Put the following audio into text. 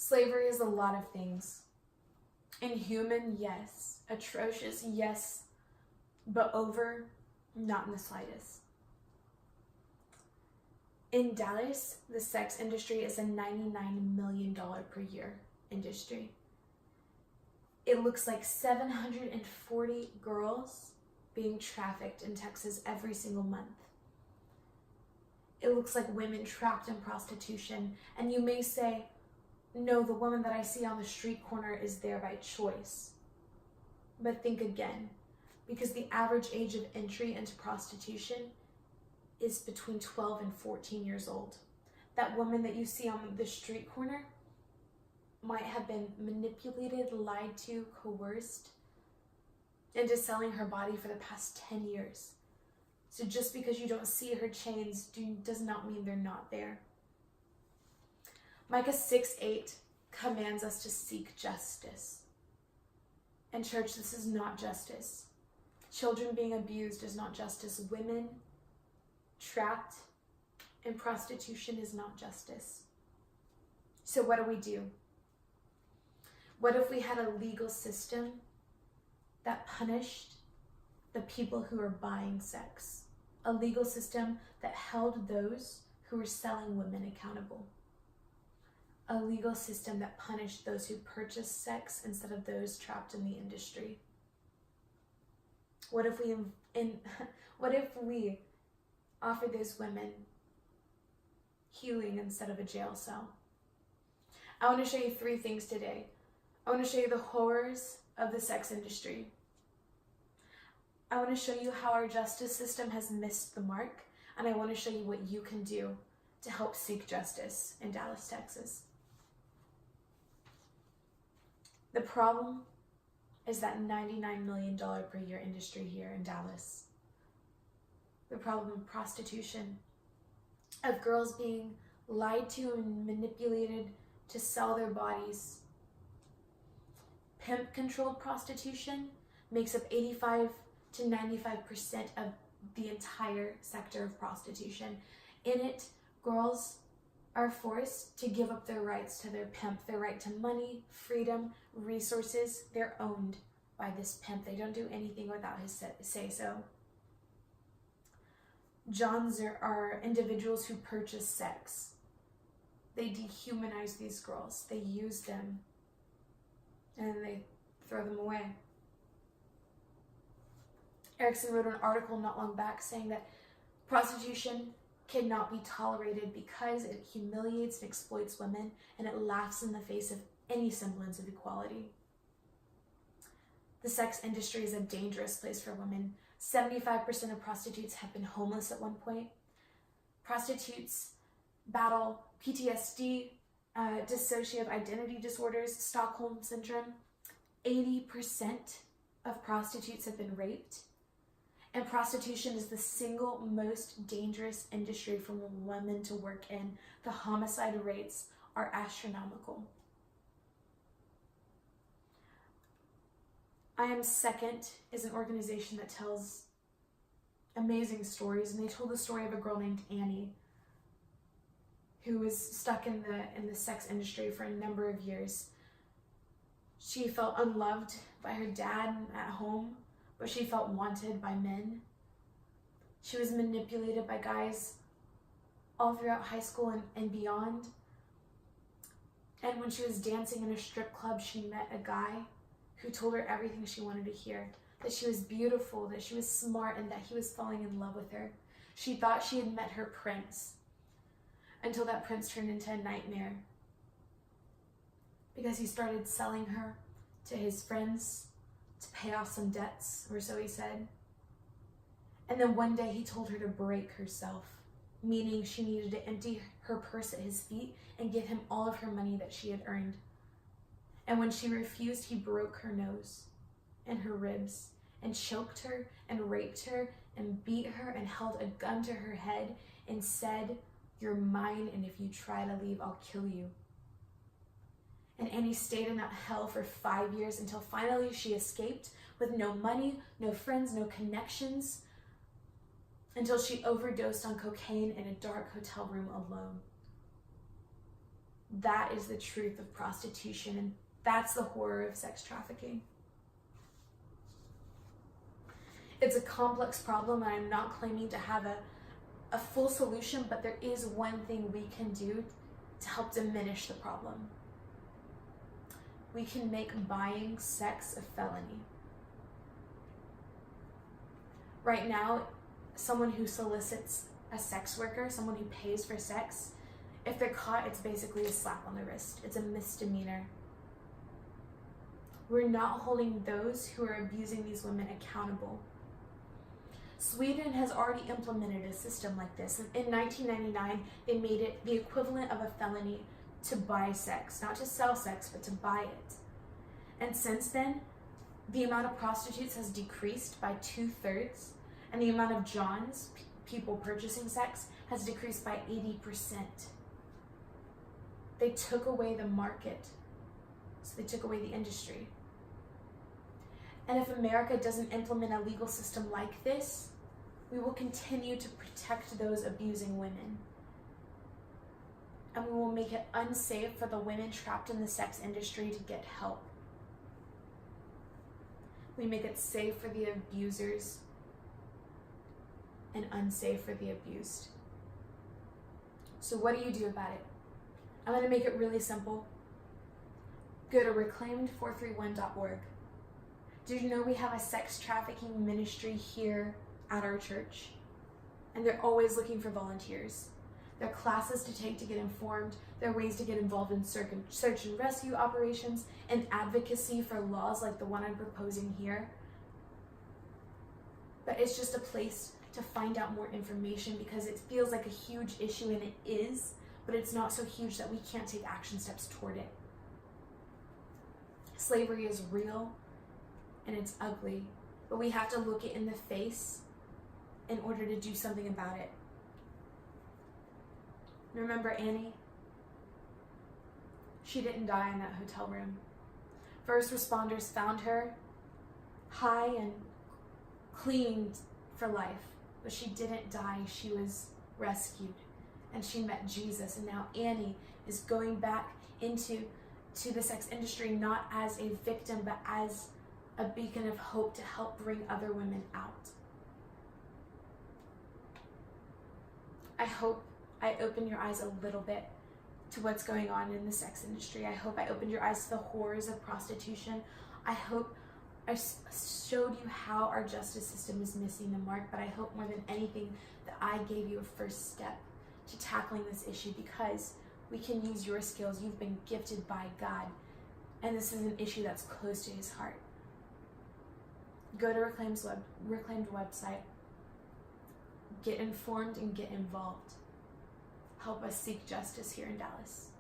Slavery is a lot of things. Inhuman, yes. Atrocious, yes. But over, not in the slightest. In Dallas, the sex industry is a $99 million per year industry. It looks like 740 girls being trafficked in Texas every single month. It looks like women trapped in prostitution. And you may say, no, the woman that I see on the street corner is there by choice. But think again, because the average age of entry into prostitution is between 12 and 14 years old. That woman that you see on the street corner might have been manipulated, lied to, coerced into selling her body for the past 10 years. So just because you don't see her chains does not mean they're not there. Micah 6:8 commands us to seek justice. And church, this is not justice. Children being abused is not justice. Women trapped in prostitution is not justice. So what do? What if we had a legal system that punished the people who are buying sex? A legal system that held those who were selling women accountable. A legal system that punished those who purchased sex instead of those trapped in the industry. What if we offer those women healing instead of a jail cell? I want to show you 3 things today. I want to show you the horrors of the sex industry. I want to show you how our justice system has missed the mark, and I want to show you what you can do to help seek justice in Dallas, Texas. The problem is that $99 million per year industry here in Dallas. The problem of prostitution, of girls being lied to and manipulated to sell their bodies. Pimp-controlled prostitution makes up 85 to 95% of the entire sector of prostitution. In it, girls are forced to give up their rights to their pimp, their right to money, freedom, resources. They're owned by this pimp. They don't do anything without his say-so. Johns are individuals who purchase sex. They dehumanize these girls. They use them, and then they throw them away. Erickson wrote an article not long back saying that prostitution cannot be tolerated because it humiliates and exploits women, and it laughs in the face of any semblance of equality. The sex industry is a dangerous place for women. 75% of prostitutes have been homeless at one point. Prostitutes battle PTSD, dissociative identity disorders, Stockholm syndrome. 80% of prostitutes have been raped. And prostitution is the single most dangerous industry for women to work in. The homicide rates are astronomical. I Am Second is an organization that tells amazing stories, and they told the story of a girl named Annie who was stuck in the sex industry for a number of years. She felt unloved by her dad at home, but she felt wanted by men. She was manipulated by guys all throughout high school and beyond. And when she was dancing in a strip club, she met a guy who told her everything she wanted to hear. That she was beautiful, that she was smart, and that he was falling in love with her. She thought she had met her prince, until that prince turned into a nightmare. Because he started selling her to his friends to pay off some debts, or so he said. And then one day he told her to break herself, meaning she needed to empty her purse at his feet and give him all of her money that she had earned. And when she refused, he broke her nose and her ribs and choked her and raped her and beat her and held a gun to her head and said, "You're mine, and if you try to leave, I'll kill you." And Annie stayed in that hell for 5 years until finally she escaped with no money, no friends, no connections, until she overdosed on cocaine in a dark hotel room alone. That is the truth of prostitution, and that's the horror of sex trafficking. It's a complex problem, and I'm not claiming to have a full solution, but there is one thing we can do to help diminish the problem. We can make buying sex a felony. Right now, someone who solicits a sex worker, someone who pays for sex, if they're caught, it's basically a slap on the wrist. It's a misdemeanor. We're not holding those who are abusing these women accountable. Sweden has already implemented a system like this. In 1999, they made it the equivalent of a felony to buy sex, not to sell sex, but to buy it. And since then, the amount of prostitutes has decreased by 2/3, and the amount of Johns, people purchasing sex, has decreased by 80%. They took away the market, so they took away the industry. And if America doesn't implement a legal system like this, we will continue to protect those abusing women. And we will make it unsafe for the women trapped in the sex industry to get help. We make it safe for the abusers and unsafe for the abused. So what do you do about it? I'm going to make it really simple. Go to reclaimed431.org. Did you know we have a sex trafficking ministry here at our church? And they're always looking for volunteers. There are classes to take to get informed. There are ways to get involved in search and rescue operations and advocacy for laws like the one I'm proposing here. But it's just a place to find out more information because it feels like a huge issue, and it is, but it's not so huge that we can't take action steps toward it. Slavery is real and it's ugly, but we have to look it in the face in order to do something about it. Remember Annie? She didn't die in that hotel room. First responders found her high and clean for life, but she didn't die. She was rescued and she met Jesus, and now Annie is going back into the sex industry not as a victim but as a beacon of hope to help bring other women out. I hope I opened your eyes a little bit to what's going on in the sex industry. I hope I opened your eyes to the horrors of prostitution. I hope I showed you how our justice system is missing the mark, but I hope more than anything that I gave you a first step to tackling this issue, because we can use your skills. You've been gifted by God, and this is an issue that's close to his heart. Go to Reclaimed website. Get informed and get involved. Help us seek justice here in Dallas.